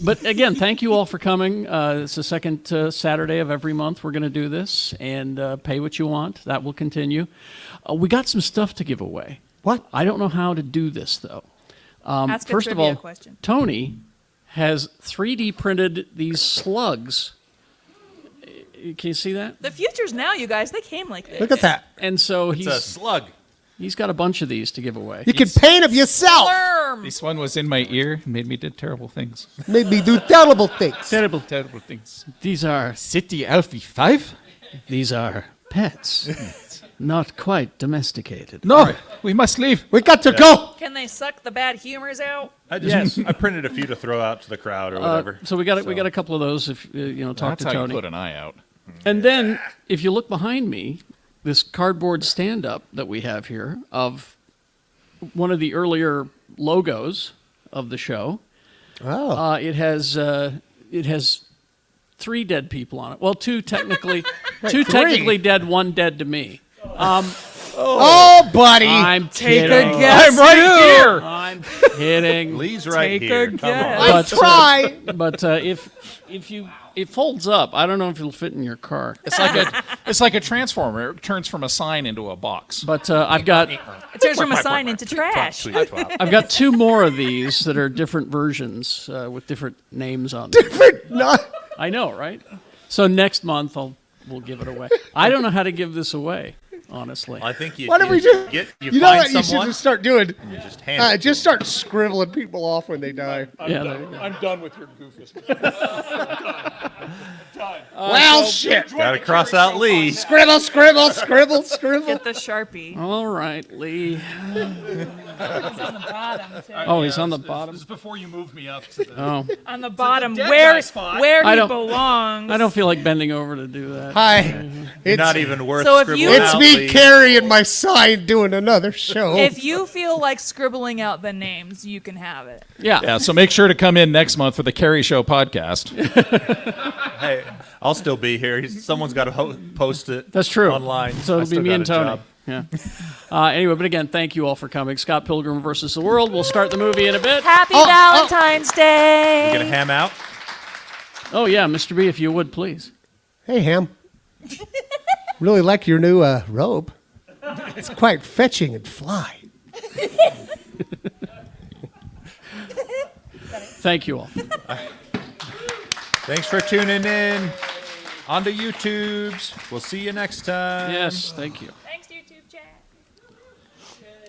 But again, thank you all for coming. It's the second Saturday of every month we're going to do this, and pay what you want. That will continue. We got some stuff to give away. What? I don't know how to do this, though. Ask a First of trivia all, question. Tony has 3D printed these slugs. Can you see that? The future's now, you guys. They came like this. Look at that. And so It's a slug. he's got a bunch of these to give away. You can paint them yourself. Worm. This one was in my ear and made me do terrible things. Made me do terrible things. Terrible. Terrible things. These are City Alfie 5? pets, not quite domesticated. No, we must leave. We got to go. Can they suck the bad humors out? I printed a few to throw out to the crowd or whatever. So we got a couple of those. If talk That's to how Tony. you put an eye out. And then, if you look behind me, this cardboard stand-up that we have here of one of the earlier logos of the show. Oh. It has 3 dead people on it. Well, 2 technically, 2 technically dead, 1 dead to me. Oh, buddy. I'm Take a kidding. guess. I'm right here. I'm kidding. Lee's right Take a here. Come guess. on. I but, try. But if you it folds up, I don't know if it'll fit in your car. It's like a transformer. It turns from a sign into a box. But I've got It turns from a sign into trash. Tweet, twat. I've got 2 more of these that are different versions with different names on them. Different. Not. I know, right? So next month we'll give it away. I don't know how to give this away, honestly. I think you. Why don't we just? you You know find what? You should someone, just start doing. you just hand it to Just them. start scribbling people off when they die. Yeah, there you go. I'm done with your goofus. Well, shit. Gotta cross out Lee. Scribble, scribble, scribble, scribble. Get the Sharpie. All right, Lee. It's on the bottom, too. Oh, he's on the bottom. This is before you moved me up to the. Oh, On the bottom, dead where guy spot. where I he don't- belongs. I don't feel like bending over to do that. Hi. You're It's, not even worth So if scribbling you- it's out, me Lee. carrying my sign doing another show. If you feel like scribbling out the names, you can have it. Yeah. Yeah, so make sure to come in next month for the Carrie Show podcast. Hey, I'll still be here. Someone's got to post it. That's true. Online. So I it'll be still me got and a Tony. job. Yeah. Anyway, but again, thank you all for coming. Scott Pilgrim versus the World. We'll start the movie in a bit. Happy Valentine's Day. You gonna ham out? Oh yeah, Mr. B, if you would please. Hey, Ham. Really like your new robe. It's quite fetching and fly. Thank you all. Thanks for tuning in. On to YouTubes. We'll see you next time. Yes, thank you.